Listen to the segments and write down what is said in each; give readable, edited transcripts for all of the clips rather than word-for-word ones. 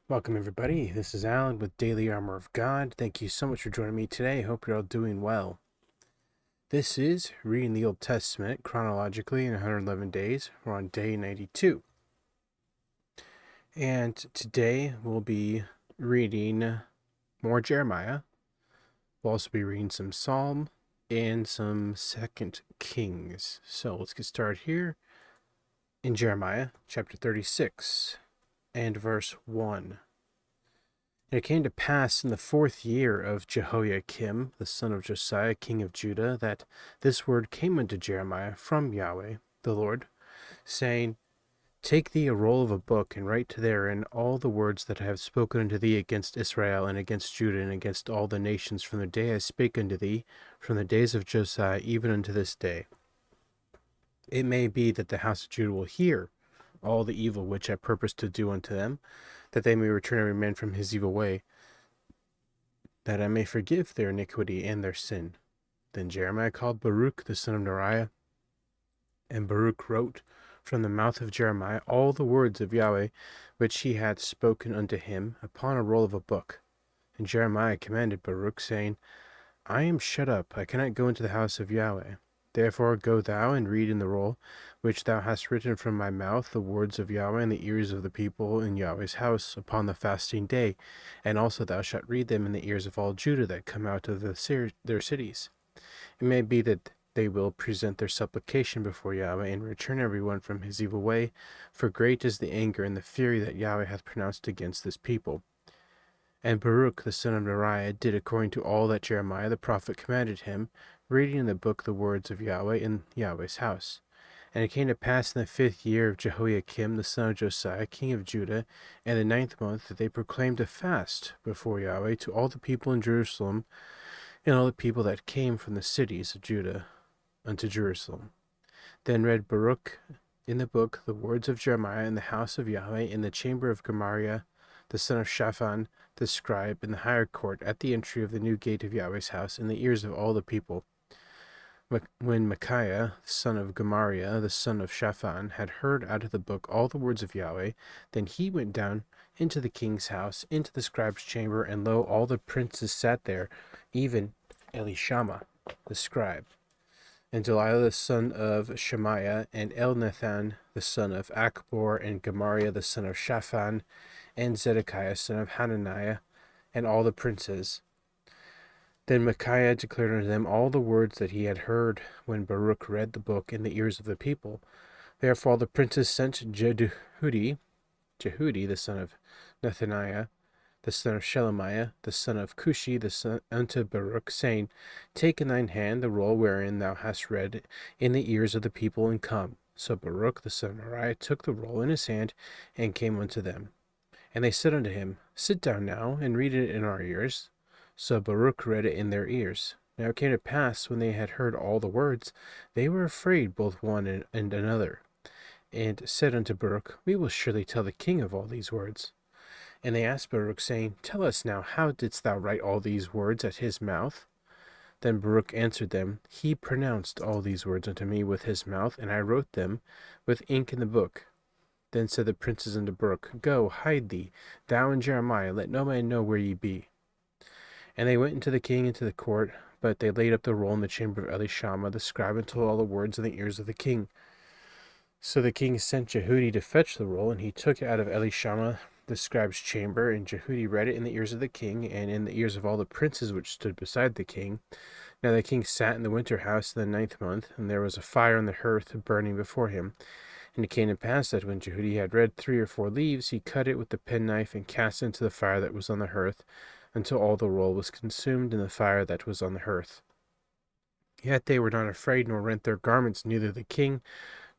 Welcome, everybody. This is Alan with Daily Armour of God. Thank you so much for joining me today. I hope you're all doing well. This is reading the Old Testament chronologically in 111 days. We're on day 92. And today we'll be reading more Jeremiah. We'll also be reading some Psalm and some 2 Kings. So let's get started here in Jeremiah chapter 36 and verse 1. And it came to pass in the 4th year of Jehoiakim, the son of Josiah, king of Judah, that this word came unto Jeremiah from Yahweh, the Lord, saying, Take thee a roll of a book, and write therein all the words that I have spoken unto thee against Israel, and against Judah, and against all the nations, from the day I spake unto thee, from the days of Josiah, even unto this day. It may be that the house of Judah will hear all the evil which I purpose to do unto them, that they may return every man from his evil way, that I may forgive their iniquity and their sin. Then Jeremiah called Baruch the son of Neriah, and Baruch wrote from the mouth of Jeremiah all the words of Yahweh which he had spoken unto him upon a roll of a book. And Jeremiah commanded Baruch, saying, I am shut up, I cannot go into the house of Yahweh. Therefore go thou and read in the roll which thou hast written from my mouth the words of Yahweh in the ears of the people in Yahweh's house upon the fasting day, and also thou shalt read them in the ears of all Judah that come out of their cities. It may be that they will present their supplication before Yahweh, and return every one from his evil way, for great is the anger and the fury that Yahweh hath pronounced against this people. And Baruch the son of Neriah did according to all that Jeremiah the prophet commanded him, reading in the book the words of Yahweh in Yahweh's house. And it came to pass in the 5th year of Jehoiakim the son of Josiah, king of Judah, in the 9th month, that they proclaimed a fast before Yahweh to all the people in Jerusalem, and all the people that came from the cities of Judah unto Jerusalem. Then read Baruch in the book the words of Jeremiah in the house of Yahweh, in the chamber of Gemariah the son of Shaphan the scribe, in the higher court, at the entry of the new gate of Yahweh's house, in the ears of all the people. When Micaiah, the son of Gemariah, the son of Shaphan, had heard out of the book all the words of Yahweh, then he went down into the king's house, into the scribe's chamber, and lo, all the princes sat there, even Elishama, the scribe, and Delilah the son of Shemaiah, and Elnathan the son of Achbor, and Gemariah the son of Shaphan, and Zedekiah son of Hananiah, and all the princes. Then Micaiah declared unto them all the words that he had heard when Baruch read the book in the ears of the people. Therefore all the princes sent Jehudi the son of Nethaniah, the son of Shelemiah, the son of Cushi, unto Baruch, saying, Take in thine hand the roll wherein thou hast read in the ears of the people, and come. So Baruch the son of Neriah took the roll in his hand, and came unto them. And they said unto him, Sit down now, and read it in our ears. So Baruch read it in their ears. Now it came to pass, when they had heard all the words, they were afraid both one and another, and said unto Baruch, We will surely tell the king of all these words. And they asked Baruch, saying, Tell us now, how didst thou write all these words at his mouth? Then Baruch answered them, He pronounced all these words unto me with his mouth, and I wrote them with ink in the book. Then said the princes unto Baruch, Go, hide thee, thou and Jeremiah, let no man know where ye be. And they went into the king into the court, but they laid up the roll in the chamber of Elishama the scribe, and told all the words in the ears of the king. So the king sent Jehudi to fetch the roll, and he took it out of Elishama the scribe's chamber, and Jehudi read it in the ears of the king, and in the ears of all the princes which stood beside the king. Now the king sat in the winter house in the 9th month, and there was a fire on the hearth burning before him. And it came to pass that when Jehudi had read 3 or 4 leaves, he cut it with the penknife, and cast it into the fire that was on the hearth, until all the roll was consumed in the fire that was on the hearth. Yet they were not afraid, nor rent their garments, neither the king,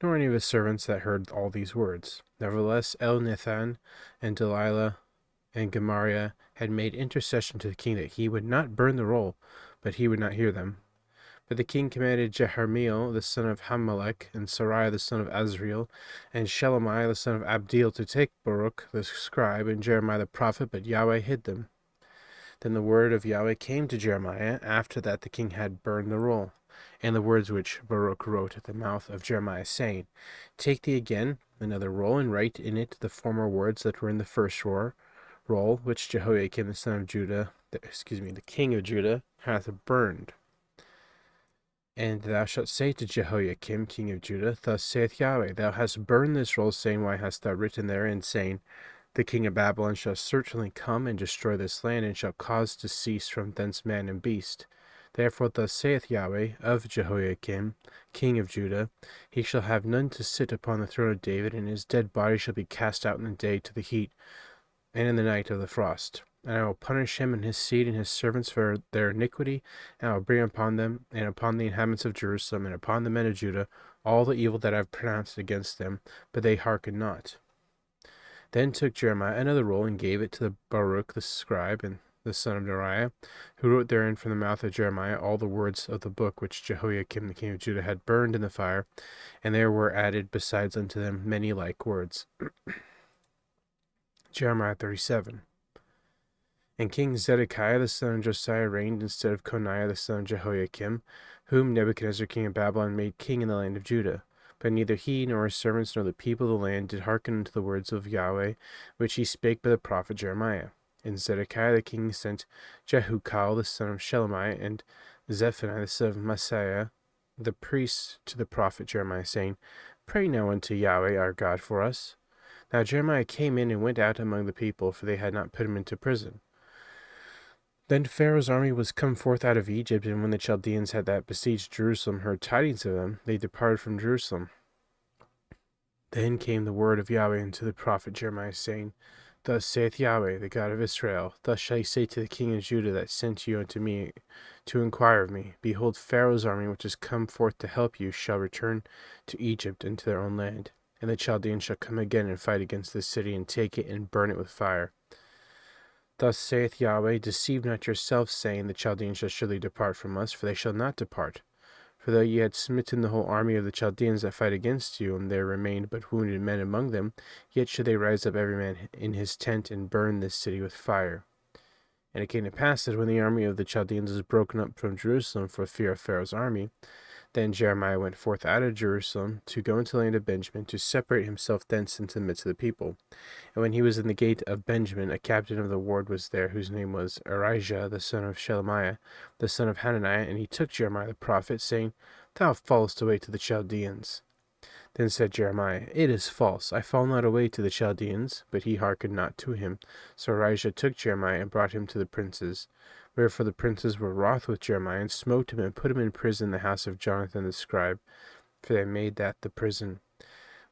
nor any of his servants that heard all these words. Nevertheless, Elnathan and Delilah and Gemariah had made intercession to the king that he would not burn the roll, but he would not hear them. But the king commanded Jeharmeel the son of Hammelech, and Sariah the son of Azriel, and Shelemiah the son of Abdeel to take Baruch the scribe and Jeremiah the prophet, but Yahweh hid them. Then the word of Yahweh came to Jeremiah after that the king had burned the roll, and the words which Baruch wrote at the mouth of Jeremiah, saying, Take thee again another roll, and write in it the former words that were in the first roll which Jehoiakim the son of Judah, the king of Judah, hath burned. And thou shalt say to Jehoiakim, king of Judah, Thus saith Yahweh, Thou hast burned this roll, saying, Why hast thou written therein, saying, The king of Babylon shall certainly come and destroy this land, and shall cause to cease from thence man and beast. Therefore thus saith Yahweh of Jehoiakim, king of Judah, He shall have none to sit upon the throne of David, and his dead body shall be cast out in the day to the heat, and in the night of the frost. And I will punish him and his seed and his servants for their iniquity, and I will bring upon them, and upon the inhabitants of Jerusalem, and upon the men of Judah, all the evil that I have pronounced against them, but they hearkened not. Then took Jeremiah another roll, and gave it to Baruch the scribe, and the son of Neriah, who wrote therein from the mouth of Jeremiah all the words of the book which Jehoiakim the king of Judah had burned in the fire, and there were added besides unto them many like words. Jeremiah 37. And King Zedekiah the son of Josiah reigned instead of Coniah the son of Jehoiakim, whom Nebuchadnezzar king of Babylon made king in the land of Judah. But neither he nor his servants nor the people of the land did hearken unto the words of Yahweh, which he spake by the prophet Jeremiah. And Zedekiah the king sent Jehukal the son of Shelemiah and Zephaniah the son of Maaseiah the priest to the prophet Jeremiah, saying, Pray now unto Yahweh our God for us. Now Jeremiah came in and went out among the people, for they had not put him into prison. Then Pharaoh's army was come forth out of Egypt, and when the Chaldeans had that besieged Jerusalem heard tidings of them, they departed from Jerusalem. Then came the word of Yahweh unto the prophet Jeremiah, saying, Thus saith Yahweh, the God of Israel, Thus shall ye say to the king of Judah that sent you unto me to inquire of me, Behold, Pharaoh's army, which is come forth to help you, shall return to Egypt and to their own land. And the Chaldeans shall come again and fight against this city, and take it, and burn it with fire. Thus saith Yahweh, Deceive not yourselves, saying, The Chaldeans shall surely depart from us, for they shall not depart. For though ye had smitten the whole army of the Chaldeans that fight against you, and there remained but wounded men among them, yet should they rise up every man in his tent, and burn this city with fire. And it came to pass that when the army of the Chaldeans was broken up from Jerusalem for fear of Pharaoh's army, then Jeremiah went forth out of Jerusalem to go into the land of Benjamin, to separate himself thence into the midst of the people. And when he was in the gate of Benjamin, a captain of the ward was there, whose name was Arijah, the son of Shelemiah, the son of Hananiah, and he took Jeremiah the prophet, saying, Thou fallest away to the Chaldeans. Then said Jeremiah, It is false, I fall not away to the Chaldeans. But he hearkened not to him. So Arijah took Jeremiah and brought him to the princes. Wherefore the princes were wroth with Jeremiah, and smote him, and put him in prison in the house of Jonathan the scribe, for they made that the prison.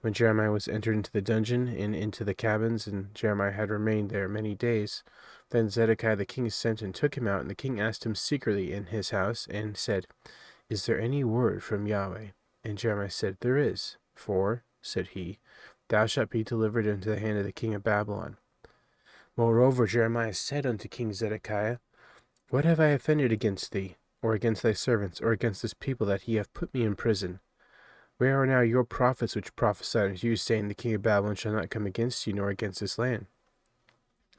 When Jeremiah was entered into the dungeon, and into the cabins, and Jeremiah had remained there many days, then Zedekiah the king sent and took him out, and the king asked him secretly in his house, and said, Is there any word from Yahweh? And Jeremiah said, There is. For, said he, Thou shalt be delivered into the hand of the king of Babylon. Moreover Jeremiah said unto King Zedekiah, What have I offended against thee, or against thy servants, or against this people, that ye have put me in prison? Where are now your prophets which prophesied unto you, saying, The king of Babylon shall not come against you, nor against this land?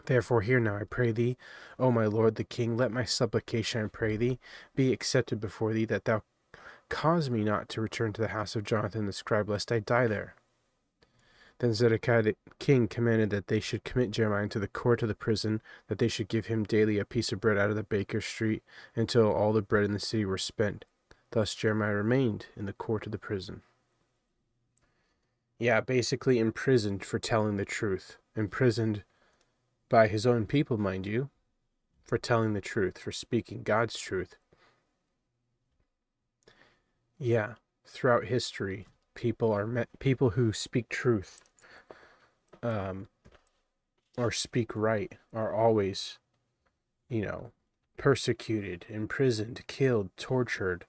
Therefore hear now, I pray thee, O my lord the king, let my supplication, I pray thee, be accepted before thee, that thou cause me not to return to the house of Jonathan the scribe, lest I die there. Then Zedekiah the king commanded that they should commit Jeremiah into the court of the prison, that they should give him daily a piece of bread out of the baker's street, until all the bread in the city were spent. Thus Jeremiah remained in the court of the prison. Yeah, basically imprisoned for telling the truth. Imprisoned by his own people, mind you, for telling the truth, for speaking God's truth. Yeah, throughout history, people who speak truth, or speak right, are always, persecuted, imprisoned, killed, tortured,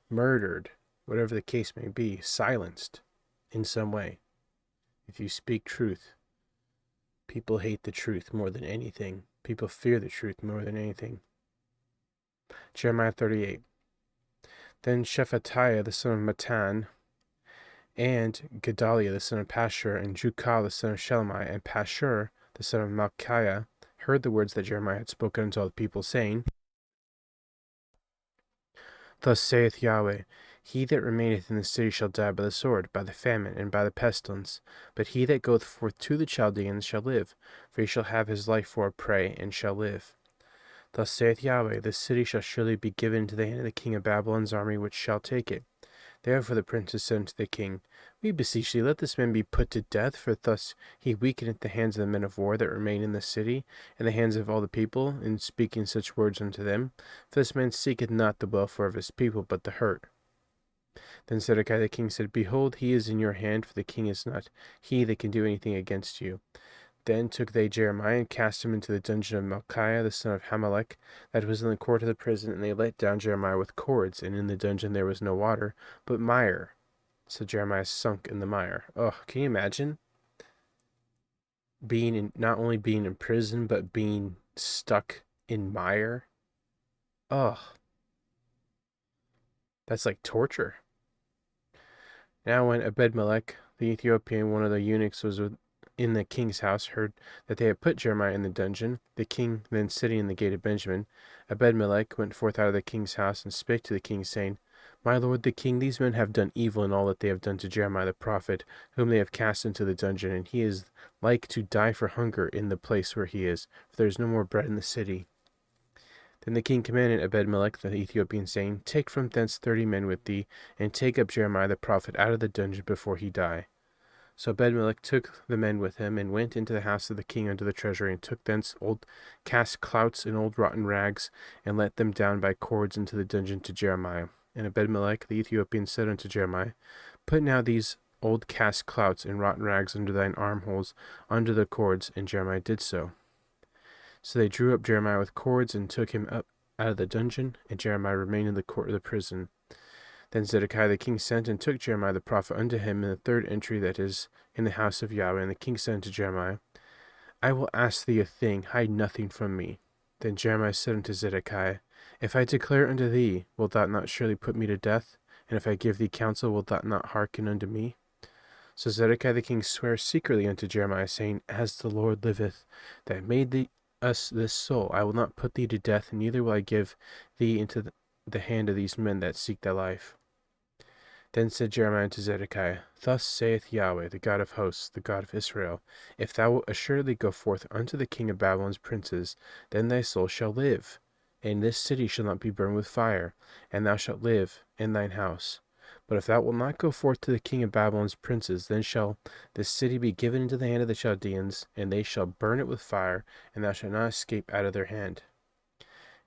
murdered, whatever the case may be, silenced in some way. If you speak truth, people hate the truth more than anything. People fear the truth more than anything. Jeremiah 38. Then Shephatiah the son of Matan, and Gedaliah the son of Pashur, and Jukal the son of Shelemiah, and Pashur the son of Malchiah, heard the words that Jeremiah had spoken unto all the people, saying, Thus saith Yahweh, He that remaineth in the city shall die by the sword, by the famine, and by the pestilence. But he that goeth forth to the Chaldeans shall live, for he shall have his life for a prey, and shall live. Thus saith Yahweh, this city shall surely be given into the hand of the king of Babylon's army, which shall take it. Therefore the princes said unto the king, We beseech thee, let this man be put to death, for thus he weakeneth the hands of the men of war that remain in the city, and the hands of all the people, in speaking such words unto them. For this man seeketh not the welfare of his people, but the hurt. Then Zedekiah the king said, Behold, he is in your hand, for the king is not he that can do anything against you. Then took they Jeremiah, and cast him into the dungeon of Malchiah the son of Hamelech, that was in the court of the prison, and they let down Jeremiah with cords, and in the dungeon there was no water, but mire. So Jeremiah sunk in the mire. Oh, can you imagine not only being in prison, but being stuck in mire? Oh, that's like torture. Now when Ebed-melech, the Ethiopian, one of the eunuchs, was in the king's house, heard that they had put Jeremiah in the dungeon, the king then sitting in the gate of Benjamin, Ebed-melech went forth out of the king's house, and spake to the king, saying, My lord the king, these men have done evil in all that they have done to Jeremiah the prophet, whom they have cast into the dungeon, and he is like to die for hunger in the place where he is, for there is no more bread in the city. Then the king commanded Ebed-melech the Ethiopian, saying, Take from thence 30 men with thee, and take up Jeremiah the prophet out of the dungeon before he die. So Ebed-melech took the men with him, and went into the house of the king unto the treasury, and took thence old cast clouts and old rotten rags, and let them down by cords into the dungeon to Jeremiah. And Ebed-melech the Ethiopian said unto Jeremiah, Put now these old cast clouts and rotten rags under thine armholes, under the cords. And Jeremiah did so. So they drew up Jeremiah with cords, and took him up out of the dungeon, and Jeremiah remained in the court of the prison. Then Zedekiah the king sent and took Jeremiah the prophet unto him in the third entry that is in the house of Yahweh. And the king said unto Jeremiah, I will ask thee a thing, hide nothing from me. Then Jeremiah said unto Zedekiah, If I declare unto thee, wilt thou not surely put me to death? And if I give thee counsel, wilt thou not hearken unto me? So Zedekiah the king sware secretly unto Jeremiah, saying, As the Lord liveth, that made us this soul, I will not put thee to death, neither will I give thee into the hand of these men that seek thy life. Then said Jeremiah unto Zedekiah, Thus saith Yahweh, the God of hosts, the God of Israel, If thou wilt assuredly go forth unto the king of Babylon's princes, then thy soul shall live, and this city shall not be burned with fire, and thou shalt live in thine house. But if thou wilt not go forth to the king of Babylon's princes, then shall this city be given into the hand of the Chaldeans, and they shall burn it with fire, and thou shalt not escape out of their hand.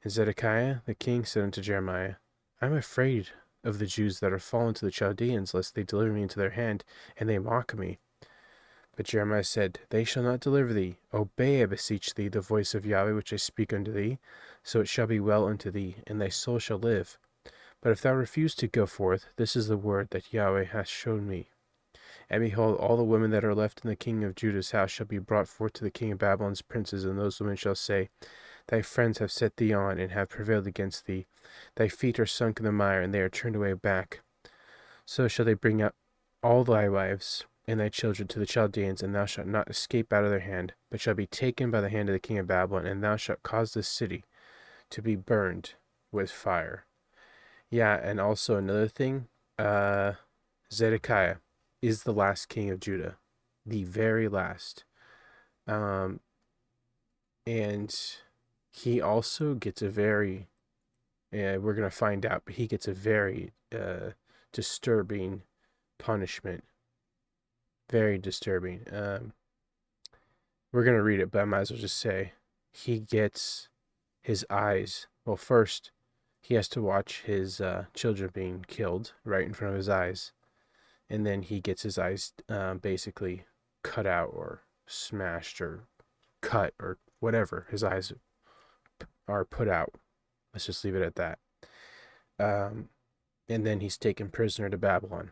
And Zedekiah the king said unto Jeremiah, I am afraid of the Jews that are fallen to the Chaldeans, lest they deliver me into their hand, and they mock me. But Jeremiah said, They shall not deliver thee. Obey, I beseech thee, the voice of Yahweh which I speak unto thee, so it shall be well unto thee, and thy soul shall live. But if thou refuse to go forth, this is the word that Yahweh hath shown me. And behold, all the women that are left in the king of Judah's house shall be brought forth to the king of Babylon's princes, and those women shall say, Thy friends have set thee on, and have prevailed against thee. Thy feet are sunk in the mire, and they are turned away back. So shall they bring out all thy wives and thy children to the Chaldeans, and thou shalt not escape out of their hand, but shall be taken by the hand of the king of Babylon, and thou shalt cause this city to be burned with fire. Yeah, and also another thing, Zedekiah is the last king of Judah, the very last. And he also gets a very, we're going to find out, but he gets a very disturbing punishment. Very disturbing. We're going to read it, but I might as well just say he gets his eyes. Well, first, he has to watch his children being killed right in front of his eyes. And then he gets his eyes basically cut out or smashed or cut or whatever. His eyes are put out. Let's just leave it at that. And then he's taken prisoner to Babylon.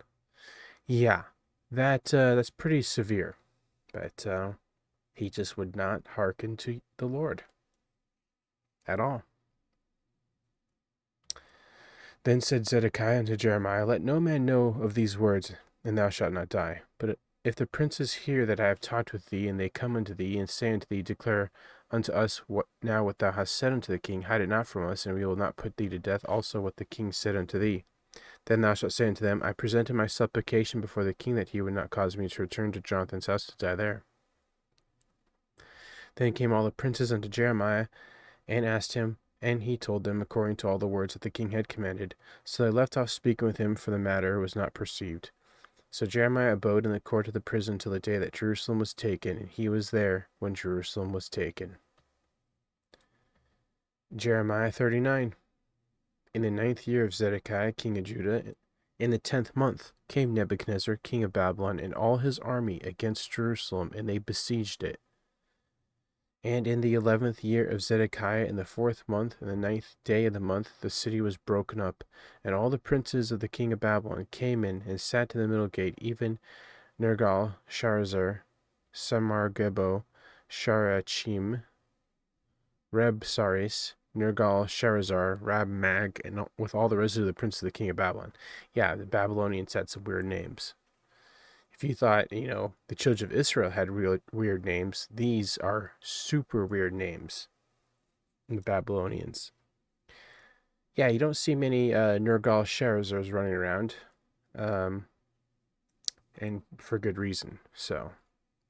Yeah, that's pretty severe. But he just would not hearken to the Lord at all. Then said Zedekiah unto Jeremiah, Let no man know of these words, and thou shalt not die. But if the princes hear that I have talked with thee, and they come unto thee, and say unto thee, Declare unto us what thou hast said unto the king, hide it not from us, and we will not put thee to death, also what the king said unto thee. Then thou shalt say unto them, I presented my supplication before the king that he would not cause me to return to Jonathan's house to die there. Then came all the princes unto Jeremiah, and asked him, and he told them according to all the words that the king had commanded. So they left off speaking with him, for the matter was not perceived. So Jeremiah abode in the court of the prison till the day that Jerusalem was taken, and he was there when Jerusalem was taken. Jeremiah 39. In the 9th year of Zedekiah king of Judah, in the 10th month, came Nebuchadnezzar king of Babylon and all his army against Jerusalem, and they besieged it. And in the 11th year of Zedekiah, in the 4th month, in the 9th day of the month, the city was broken up, and all the princes of the king of Babylon came in and sat in the middle gate, even Nergal-Sharezer, Samargebo, Sharachim, Rebsaris, Nergal-Sharezer, Rabmag, and with all the rest of the princes of the king of Babylon. Yeah, the Babylonians had some weird names. If you thought, the children of Israel had real weird names, these are super weird names. The Babylonians. Yeah, you don't see many Nergal-Sharezers running around, and for good reason. So,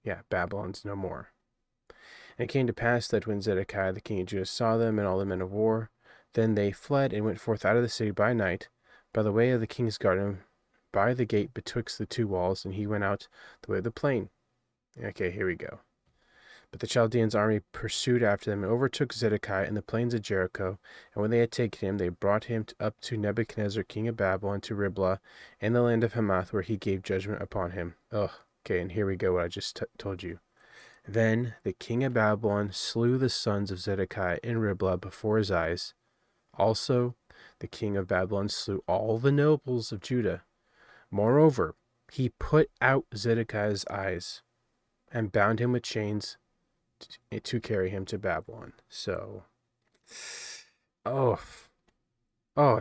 yeah, Babylon's no more. And it came to pass that when Zedekiah the king of Judah saw them and all the men of war, then they fled and went forth out of the city by night, by the way of the king's garden, by the gate betwixt the two walls, and he went out the way of the plain. Okay, here we go. But the Chaldeans' army pursued after them and overtook Zedekiah in the plains of Jericho. And when they had taken him, they brought him up to Nebuchadnezzar king of Babylon, to Riblah, in the land of Hamath, where he gave judgment upon him. Okay, and here we go, what I just told you. Then the king of Babylon slew the sons of Zedekiah in Riblah before his eyes. Also, the king of Babylon slew all the nobles of Judah. Moreover, he put out Zedekiah's eyes and bound him with chains to carry him to Babylon. So, it's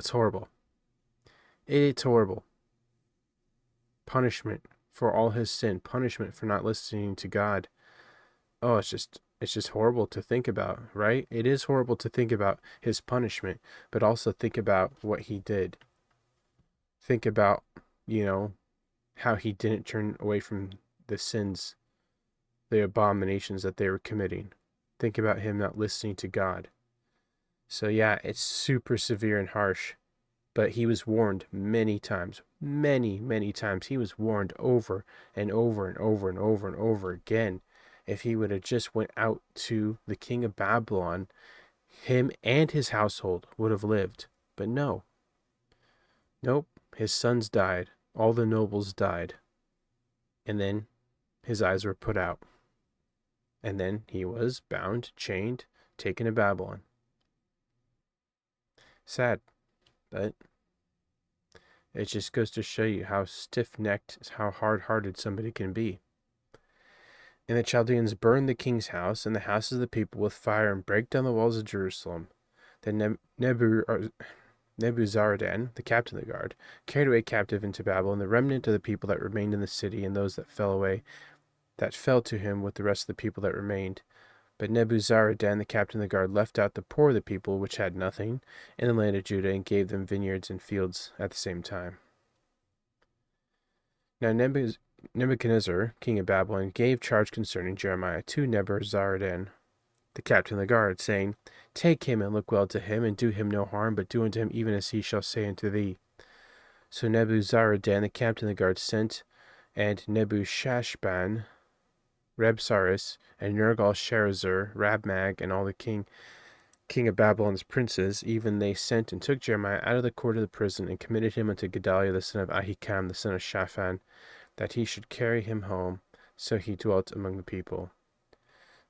horrible. It's horrible. Punishment for all his sin, punishment for not listening to God. It's just horrible to think about, right? It is horrible to think about his punishment, but also think about what he did. Think about, how he didn't turn away from the sins, the abominations that they were committing. Think about him not listening to God. So yeah, it's super severe and harsh, but he was warned many times, many times. He was warned over and over and over and over and over again. If he would have just went out to the king of Babylon, him and his household would have lived. But no. Nope. His sons died. All the nobles died. And then his eyes were put out. And then he was bound, chained, taken to Babylon. Sad. But it just goes to show you how stiff-necked, how hard-hearted somebody can be. And the Chaldeans burned the king's house and the houses of the people with fire, and brake down the walls of Jerusalem. Then Nebuzaradan, the captain of the guard, carried away captive into Babylon the remnant of the people that remained in the city, and those that fell away, that fell to him with the rest of the people that remained. But Nebuzaradan, the captain of the guard, left out the poor of the people, which had nothing, in the land of Judah, and gave them vineyards and fields at the same time. Now Nebuchadnezzar, king of Babylon, gave charge concerning Jeremiah to Nebuzaradan, the captain of the guard, saying, Take him and look well to him, and do him no harm, but do unto him even as he shall say unto thee. So Nebuzaradan, the captain of the guard, sent, and Nebushashban, Rebsaris, and Nergal-Sharezer, Rabmag, and all the king of Babylon's princes, even they sent and took Jeremiah out of the court of the prison, and committed him unto Gedaliah the son of Ahikam, the son of Shaphan, that he should carry him home. So he dwelt among the people.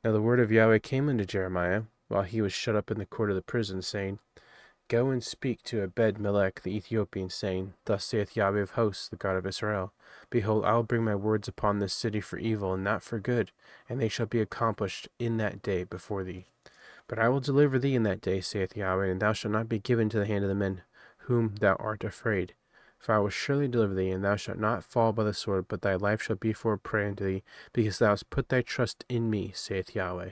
Now the word of Yahweh came unto Jeremiah, while he was shut up in the court of the prison, saying, Go and speak to Ebed-melech the Ethiopian, saying, Thus saith Yahweh of hosts, the God of Israel, Behold, I will bring my words upon this city for evil, and not for good, and they shall be accomplished in that day before thee. But I will deliver thee in that day, saith Yahweh, and thou shalt not be given to the hand of the men whom thou art afraid. For I will surely deliver thee, and thou shalt not fall by the sword, but thy life shall be for a prey unto thee, because thou hast put thy trust in me, saith Yahweh.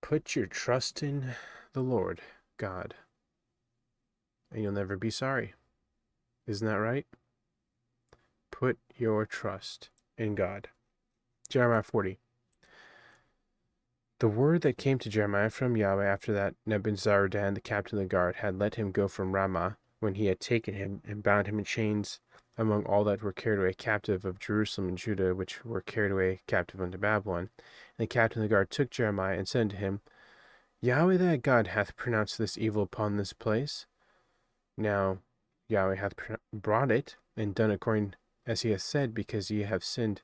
Put your trust in the Lord God. and you'll never be sorry. Isn't that right? Put your trust in God. Jeremiah 40. The word that came to Jeremiah from Yahweh after that Nebuzaradan, the captain of the guard, had let him go from Ramah, when he had taken him and bound him in chains among all that were carried away captive of Jerusalem and Judah, which were carried away captive unto Babylon. And the captain of the guard took Jeremiah and said unto him, Yahweh thy God hath pronounced this evil upon this place. Now Yahweh hath brought it, and done according as he hath said, because ye have sinned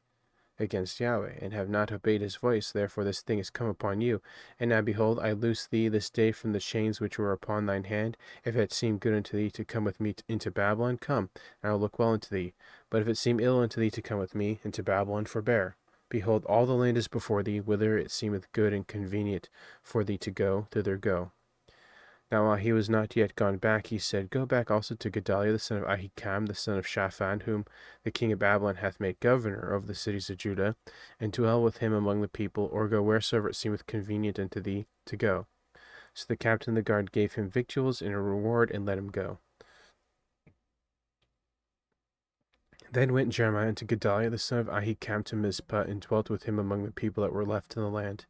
against Yahweh, and have not obeyed his voice. Therefore this thing is come upon you. And now behold, I loose thee this day from the chains which were upon thine hand. If it seem good unto thee to come with me into Babylon, come, and I will look well unto thee. But if it seem ill unto thee to come with me into Babylon, forbear. Behold, all the land is before thee, whither it seemeth good and convenient for thee to go, thither go. Now while he was not yet gone back, he said, Go back also to Gedaliah the son of Ahikam, the son of Shaphan, whom the king of Babylon hath made governor over the cities of Judah, and dwell with him among the people, or go wheresoever it seemeth convenient unto thee to go. So the captain of the guard gave him victuals and a reward, and let him go. Then went Jeremiah unto Gedaliah the son of Ahikam to Mizpah, and dwelt with him among the people that were left in the land.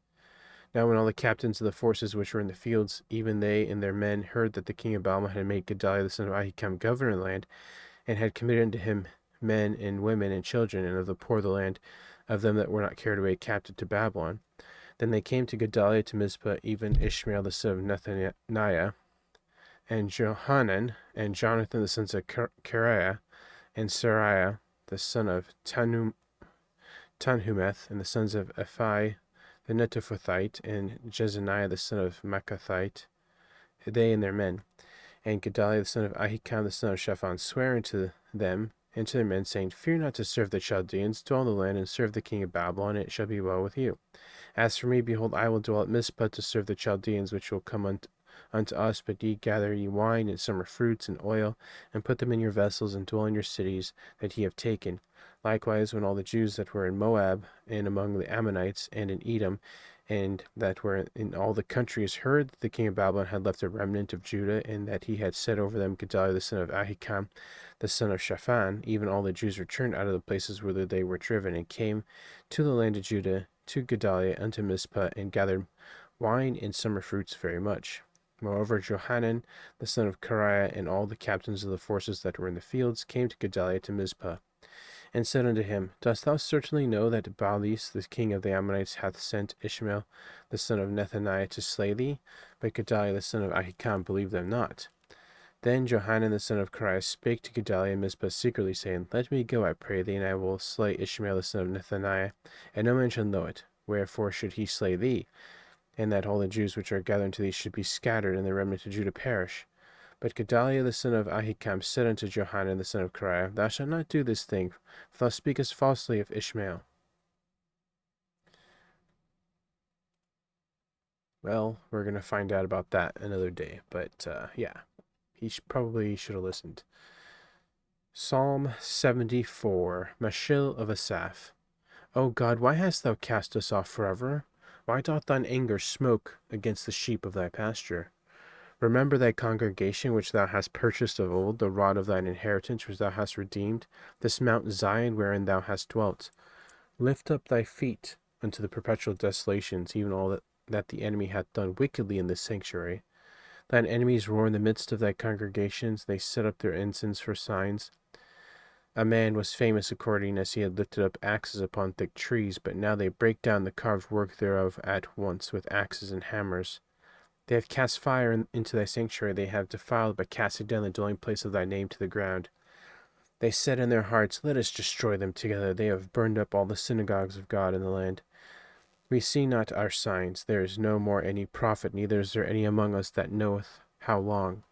Now when all the captains of the forces which were in the fields, even they and their men, heard that the king of Babylon had made Gedaliah the son of Ahikam governor of the land, and had committed unto him men and women and children, and of the poor of the land, of them that were not carried away captive to Babylon, then they came to Gedaliah to Mizpah, even Ishmael the son of Nethaniah, and Johanan, and Jonathan the sons of Kareah, and Sariah the son of Tanhumeth, and the sons of Ephi the Netophathite, and Jezaniah the son of Maccathite, they and their men. And Gedaliah the son of Ahikam the son of Shaphan sware unto them and to their men, saying, Fear not to serve the Chaldeans, dwell in the land, and serve the king of Babylon, and it shall be well with you. As for me, behold, I will dwell at Mizpah to serve the Chaldeans, which will come unto us, but ye gather ye wine and summer fruits and oil, and put them in your vessels, and dwell in your cities that ye have taken. Likewise, when all the Jews that were in Moab, and among the Ammonites, and in Edom, and that were in all the countries, heard that the king of Babylon had left a remnant of Judah, and that he had set over them Gedaliah the son of Ahikam, the son of Shaphan, even all the Jews returned out of the places whither they were driven, and came to the land of Judah, to Gedaliah unto Mizpah, and gathered wine and summer fruits very much. Moreover, Johanan, the son of Kareah, and all the captains of the forces that were in the fields, came to Gedaliah to Mizpah, and said unto him, Dost thou certainly know that Baalis, the king of the Ammonites, hath sent Ishmael, the son of Nethaniah, to slay thee? But Gedaliah, the son of Ahikam, believed them not. Then Johanan, the son of Kareah, spake to Gedaliah in Mizpah secretly, saying, Let me go, I pray thee, and I will slay Ishmael, the son of Nethaniah, and no man shall know it. Wherefore should he slay thee? And that all the Jews which are gathered unto thee should be scattered, and the remnant of Judah perish. But Gedaliah the son of Ahikam said unto Johanan the son of Kareah, Thou shalt not do this thing, for thou speakest falsely of Ishmael. Well, we're going to find out about that another day, but yeah, he probably should have listened. Psalm 74, Mashil of Asaph. O God, why hast thou cast us off forever? Why doth thine anger smoke against the sheep of thy pasture? Remember thy congregation which thou hast purchased of old, the rod of thine inheritance which thou hast redeemed, this Mount Zion wherein thou hast dwelt. Lift up thy feet unto the perpetual desolations, even all that the enemy hath done wickedly in this sanctuary. Thine enemies roar in the midst of thy congregations, they set up their ensigns for signs. A man was famous according as he had lifted up axes upon thick trees, but now they break down the carved work thereof at once with axes and hammers. They have cast fire into thy sanctuary, they have defiled by casting down the dwelling place of thy name to the ground. They said in their hearts, Let us destroy them together. They have burned up all the synagogues of God in the land. We see not our signs. There is no more any prophet, neither is there any among us that knoweth how long.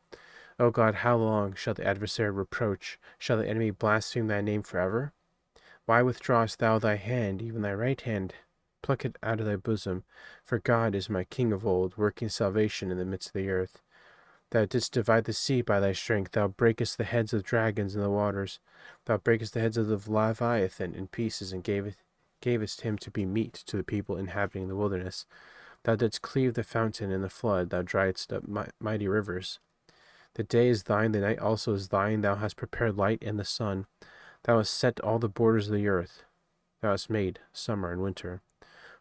O God, how long shall the adversary reproach? Shall the enemy blaspheme thy name forever? Why withdrawest thou thy hand, even thy right hand? Pluck it out of thy bosom. For God is my King of old, working salvation in the midst of the earth. Thou didst divide the sea by thy strength. Thou breakest the heads of dragons in the waters. Thou breakest the heads of the Leviathan in pieces, and gavest him to be meat to the people inhabiting the wilderness. Thou didst cleave the fountain in the flood. Thou driedst up mighty rivers. The day is thine, the night also is thine. Thou hast prepared light and the sun. Thou hast set all the borders of the earth. Thou hast made summer and winter.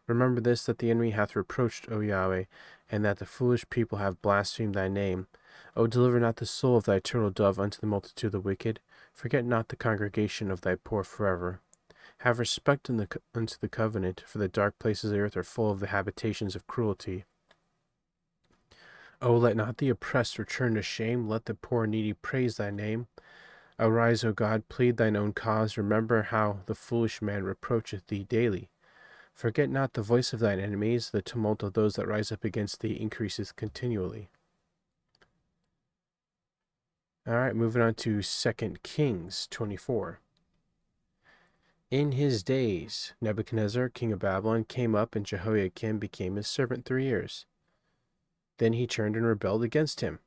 Remember this, that the enemy hath reproached, O Yahweh, and that the foolish people have blasphemed thy name. O deliver not the soul of thy turtle dove unto the multitude of the wicked. Forget not the congregation of thy poor forever. Have respect unto the covenant, for the dark places of the earth are full of the habitations of cruelty. O let not the oppressed return to shame, let the poor and needy praise thy name. Arise, O God, plead thine own cause. Remember how the foolish man reproacheth thee daily. Forget not the voice of thine enemies, the tumult of those that rise up against thee increaseth continually. All right, moving on to 2 Kings 24. In his days, Nebuchadnezzar, king of Babylon, came up, and Jehoiakim became his servant 3 years. Then he turned and rebelled against him.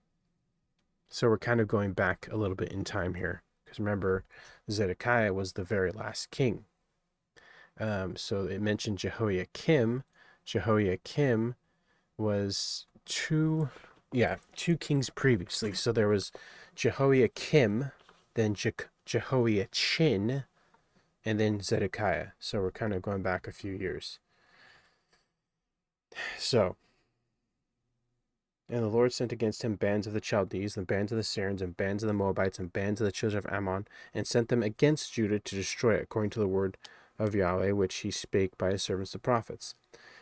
So we're kind of going back a little bit in time here, because remember, Zedekiah was the very last king. So it mentioned Jehoiakim. Jehoiakim was two kings previously. So there was Jehoiakim, then Jehoiachin, and then Zedekiah. So we're kind of going back a few years. So, and the Lord sent against him bands of the Chaldees, and bands of the Syrians, and bands of the Moabites, and bands of the children of Ammon, and sent them against Judah to destroy it, according to the word of Yahweh, which he spake by his servants the prophets.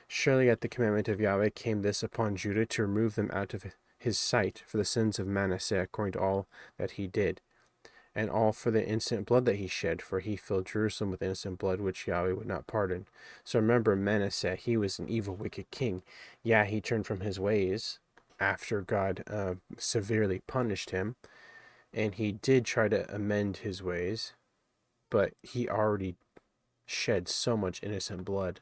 Surely at the commandment of Yahweh came this upon Judah, to remove them out of his sight for the sins of Manasseh, according to all that he did, and all for the innocent blood that he shed, for he filled Jerusalem with innocent blood, which Yahweh would not pardon. So remember, Manasseh, he was an evil, wicked king. Yeah, he turned from his ways after God severely punished him, and he did try to amend his ways, but he already shed so much innocent blood.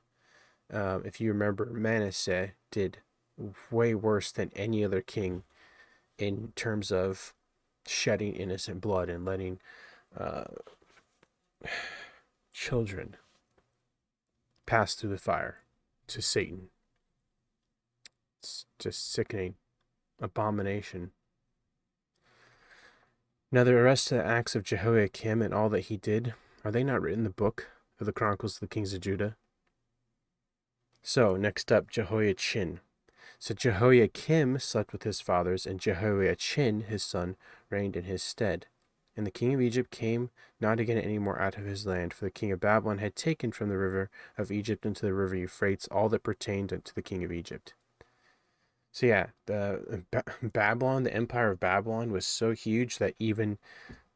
If you remember, Manasseh did way worse than any other king in terms of shedding innocent blood and letting children pass through the fire to Satan. It's just sickening. Abomination. Now the rest of the acts of Jehoiakim and all that he did, are they not written in the book of the Chronicles of the Kings of Judah? So, next up, Jehoiachin. So Jehoiakim slept with his fathers, and Jehoiachin, his son, reigned in his stead. And the king of Egypt came not again any more out of his land, for the king of Babylon had taken from the river of Egypt into the river Euphrates all that pertained unto the king of Egypt. So yeah, the Babylon, the empire of Babylon, was so huge that even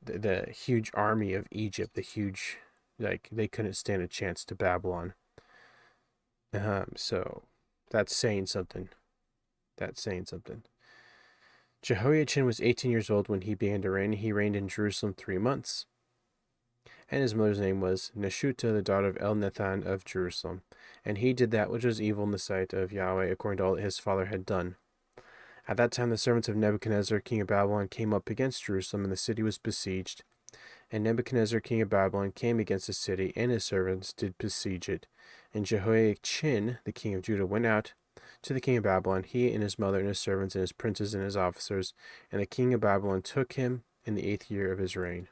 the huge army of Egypt, they couldn't stand a chance to Babylon. So that's saying something. Jehoiachin was 18 years old when he began to reign. He reigned in Jerusalem 3 months. And his mother's name was Neshuta, the daughter of Elnathan of Jerusalem. And he did that which was evil in the sight of Yahweh, according to all that his father had done. At that time the servants of Nebuchadnezzar, king of Babylon, came up against Jerusalem, and the city was besieged. And Nebuchadnezzar, king of Babylon, came against the city, and his servants did besiege it. And Jehoiachin, the king of Judah, went out to the king of Babylon, he and his mother and his servants and his princes and his officers. And the king of Babylon took him in the 8th year of his reign.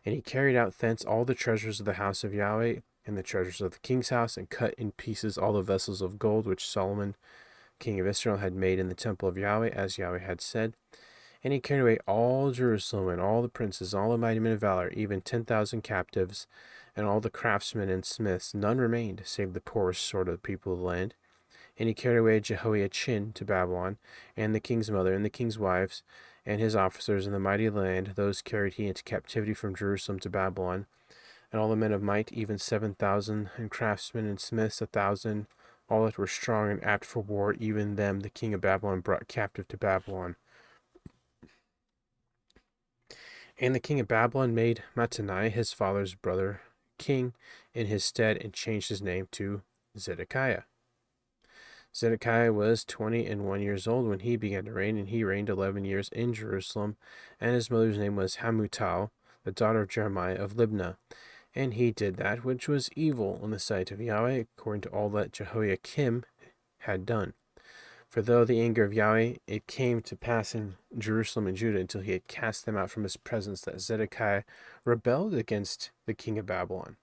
And he carried out thence all the treasures of the house of Yahweh, and the treasures of the king's house, and cut in pieces all the vessels of gold which Solomon, king of Israel, had made in the temple of Yahweh, as Yahweh had said. And he carried away all Jerusalem, and all the princes, all the mighty men of valor, even 10,000 captives, and all the craftsmen and smiths. None remained, save the poorest sort of the people of the land. And he carried away Jehoiachin to Babylon, and the king's mother, and the king's wives, and his officers in the mighty land. Those carried he into captivity from Jerusalem to Babylon. And all the men of might, even 7,000, and craftsmen and smiths 1,000, all that were strong and apt for war, even them the king of Babylon brought captive to Babylon. And the king of Babylon made Mattaniah, his father's brother, king in his stead, and changed his name to Zedekiah. Zedekiah was 21 years old when he began to reign, and he reigned 11 years in Jerusalem. And his mother's name was Hamutal, the daughter of Jeremiah of Libnah. And he did that which was evil in the sight of Yahweh, according to all that Jehoiakim had done. For though the anger of Yahweh, it came to pass in Jerusalem and Judah until he had cast them out from his presence, that Zedekiah rebelled against the king of Babylon.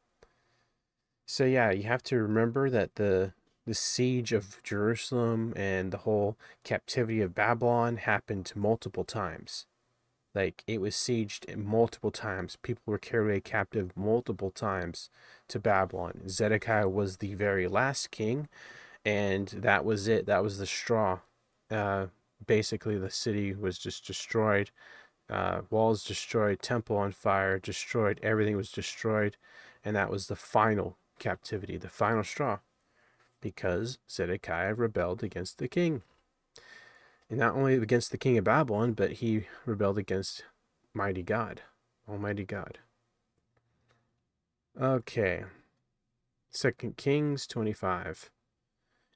So yeah, you have to remember that the siege of Jerusalem and the whole captivity of Babylon happened multiple times. Like, it was sieged multiple times. People were carried away captive multiple times to Babylon. Zedekiah was the very last king, and that was it. That was the straw. Uh, Basically, the city was just destroyed. Walls destroyed, temple on fire, destroyed. Everything was destroyed, and that was the final captivity, the final straw, because Zedekiah rebelled against the king. And not only against the king of Babylon, but he rebelled against mighty God, Almighty God. Okay. 2 Kings 25.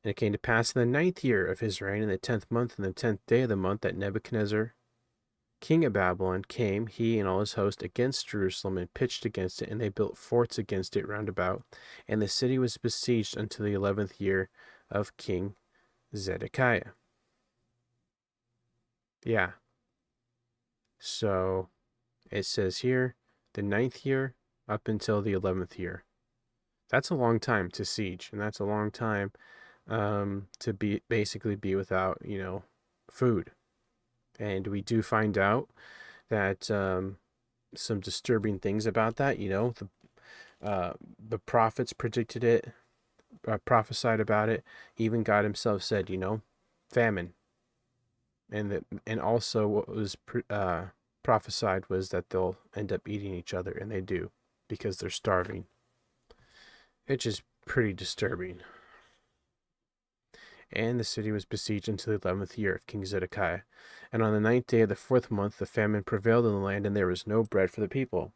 And it came to pass in the 9th year of his reign, in the 10th month, and the 10th day of the month, that Nebuchadnezzar, king of Babylon, came, he and all his host, against Jerusalem, and pitched against it, and they built forts against it round about. And the city was besieged until the 11th year of King Zedekiah. Yeah. So it says here, the 9th year up until the 11th year. That's a long time to siege, and that's a long time to basically be without, food. And we do find out that some disturbing things about that. The prophets predicted it, prophesied about it. Even God Himself said, famine. And also what was prophesied was that they'll end up eating each other, and they do, because they're starving. It's just pretty disturbing. And the city was besieged until the 11th year of King Zedekiah. And on the 9th day of the 4th month, the famine prevailed in the land, and there was no bread for the people.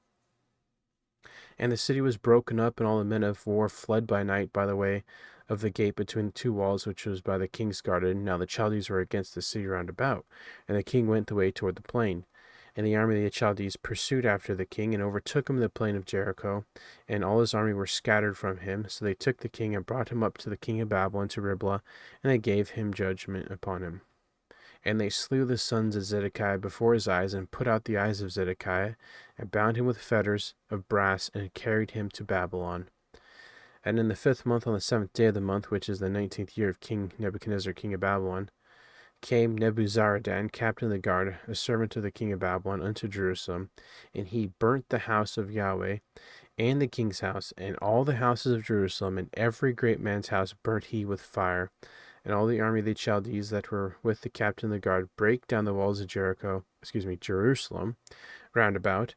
And the city was broken up, and all the men of war fled by night by the way of the gate between the two walls, which was by the king's garden. Now the Chaldees were against the city round about, and the king went the way toward the plain. And the army of the Chaldees pursued after the king, and overtook him in the plain of Jericho, and all his army were scattered from him. So they took the king, and brought him up to the king of Babylon, to Riblah, and they gave him judgment upon him. And they slew the sons of Zedekiah before his eyes, and put out the eyes of Zedekiah, and bound him with fetters of brass, and carried him to Babylon. And in the 5th month, on the 7th day of the month, which is the 19th year of King Nebuchadnezzar, king of Babylon, came Nebuzaradan, captain of the guard, a servant of the king of Babylon, unto Jerusalem, and he burnt the house of Yahweh, and the king's house, and all the houses of Jerusalem, and every great man's house burnt he with fire. And all the army of the Chaldees that were with the captain of the guard brake down the walls of Jerusalem, round about.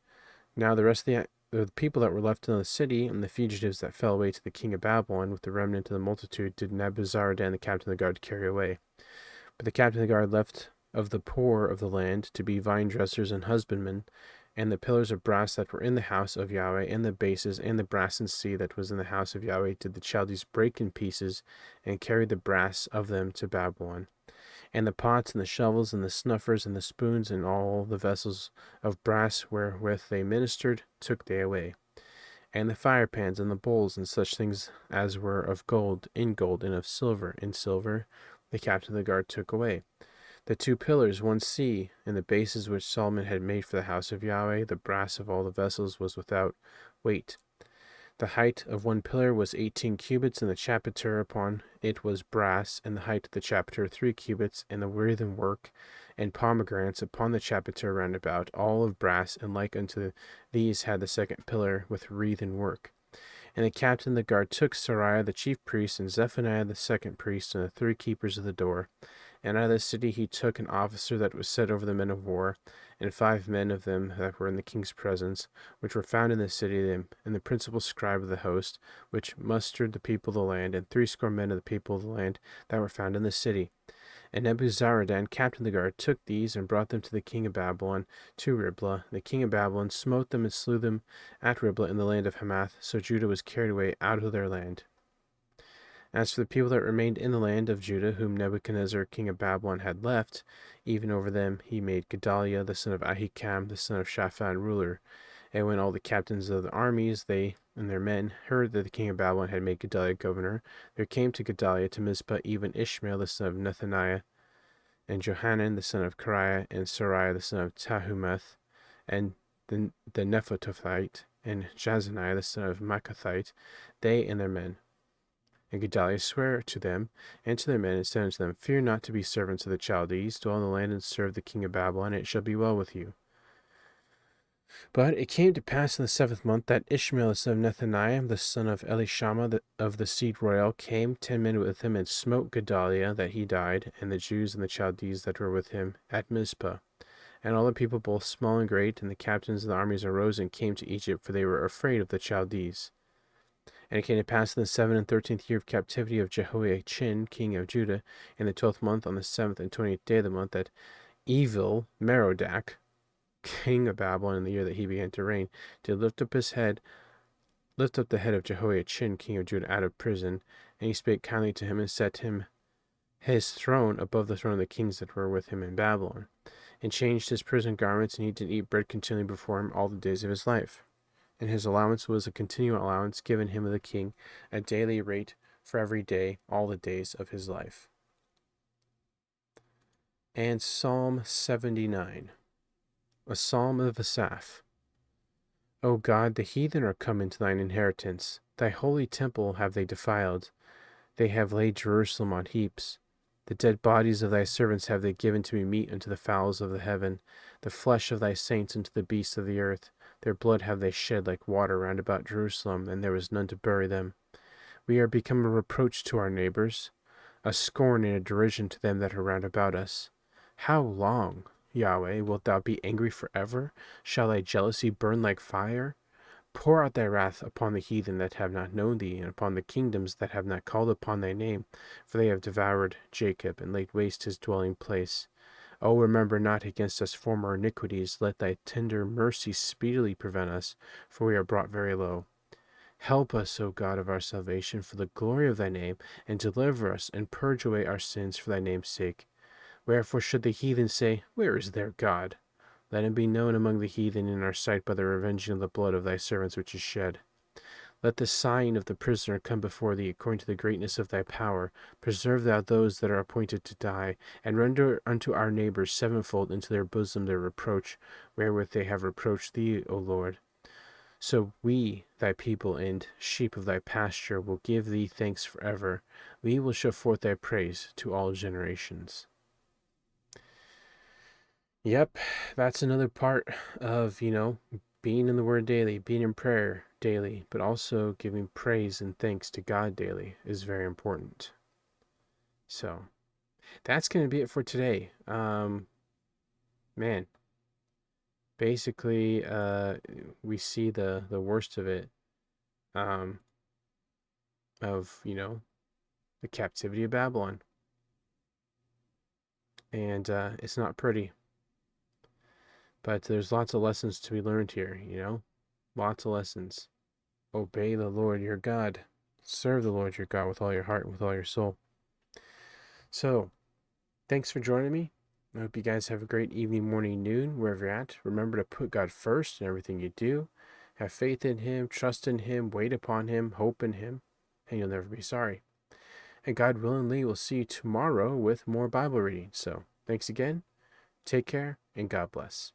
Now the rest of the people that were left in the city, and the fugitives that fell away to the king of Babylon, with the remnant of the multitude, did Nebuzaradan the captain of the guard carry away. But the captain of the guard left of the poor of the land to be vine dressers and husbandmen, and the pillars of brass that were in the house of Yahweh, and the bases, and the brass and sea that was in the house of Yahweh, did the Chaldees break in pieces, and carried the brass of them to Babylon. And the pots, and the shovels, and the snuffers, and the spoons, and all the vessels of brass wherewith they ministered, took they away. And the firepans, and the bowls, and such things as were of gold, and of silver, in silver, the captain of the guard took away. The 2 pillars, one sea, and the bases which Solomon had made for the house of Yahweh, the brass of all the vessels was without weight. The height of one pillar was 18 cubits, and the chapiter upon it was brass, and the height of the chapiter 3 cubits, and the wreathen work and pomegranates upon the chapiter round about, all of brass, and like unto these had the second pillar with wreathen work. And the captain of the guard took Sariah the chief priest, and Zephaniah the second priest, and the 3 keepers of the door. And out of the city he took an officer that was set over the men of war, and 5 men of them that were in the king's presence, which were found in the city, and the principal scribe of the host, which mustered the people of the land, and 60 men of the people of the land that were found in the city. And Nebuzaradan, captain of the guard, took these, and brought them to the king of Babylon, to Riblah. The king of Babylon smote them, and slew them at Riblah in the land of Hamath. So Judah was carried away out of their land. As for the people that remained in the land of Judah, whom Nebuchadnezzar king of Babylon had left, even over them he made Gedaliah the son of Ahikam, the son of Shaphan, ruler. And when all the captains of the armies, they and their men, heard that the king of Babylon had made Gedaliah governor, there came to Gedaliah to Mizpah even Ishmael the son of Nethaniah, and Johanan the son of Kareah, and Sariah the son of Tahumeth, and the Nephatothite, and Jazaniah the son of Maacathite, they and their men. And Gedaliah sware to them and to their men, and said unto them, Fear not to be servants of the Chaldees, dwell in the land and serve the king of Babylon, and it shall be well with you. But it came to pass in the 7th month that Ishmael the son of Nethaniah, the son of Elishama of the seed royal, came, 10 men with him, and smote Gedaliah that he died, and the Jews and the Chaldees that were with him, at Mizpah. And all the people, both small and great, and the captains of the armies arose and came to Egypt, for they were afraid of the Chaldees. And it came to pass in the 7th and 13th year of captivity of Jehoiachin, king of Judah, in the 12th month, on the 7th and 20th day of the month, that evil Merodach, king of Babylon, in the year that he began to reign, did lift up the head of Jehoiachin, king of Judah, out of prison. And he spake kindly to him, and set him his throne above the throne of the kings that were with him in Babylon, and changed his prison garments, and he did eat bread continually before him all the days of his life. And his allowance was a continual allowance given him of the king, a daily rate for every day, all the days of his life. And Psalm 79, a psalm of Asaph. O God, the heathen are come into thine inheritance. Thy holy temple have they defiled. They have laid Jerusalem on heaps. The dead bodies of thy servants have they given to be meat unto the fowls of the heaven, the flesh of thy saints unto the beasts of the earth. Their blood have they shed like water round about Jerusalem, and there was none to bury them. We are become a reproach to our neighbors, a scorn and a derision to them that are round about us. How long, Yahweh, wilt thou be angry forever? Shall thy jealousy burn like fire? Pour out thy wrath upon the heathen that have not known thee, and upon the kingdoms that have not called upon thy name, for they have devoured Jacob, and laid waste his dwelling place. O remember not against us former iniquities, let thy tender mercy speedily prevent us, for we are brought very low. Help us, O God of our salvation, for the glory of thy name, and deliver us, and purge away our sins for thy name's sake. Wherefore should the heathen say, Where is their God? Let him be known among the heathen in our sight by the revenging of the blood of thy servants which is shed. Let the sighing of the prisoner come before thee according to the greatness of thy power. Preserve thou those that are appointed to die, and render unto our neighbors sevenfold into their bosom their reproach, wherewith they have reproached thee, O Lord. So we, thy people and sheep of thy pasture, will give thee thanks forever. We will show forth thy praise to all generations. Yep, that's another part of, being in the Word daily, being in prayer daily, but also giving praise and thanks to God daily is very important. So that's going to be it for today. Man, basically, we see the worst of it, of, the captivity of Babylon. And it's not pretty. But there's lots of lessons to be learned here, Lots of lessons. Obey the Lord your God. Serve the Lord your God with all your heart and with all your soul. So, thanks for joining me. I hope you guys have a great evening, morning, noon, wherever you're at. Remember to put God first in everything you do. Have faith in Him, trust in Him, wait upon Him, hope in Him, and you'll never be sorry. And God willingly, we'll see you tomorrow with more Bible reading. So, thanks again. Take care, and God bless.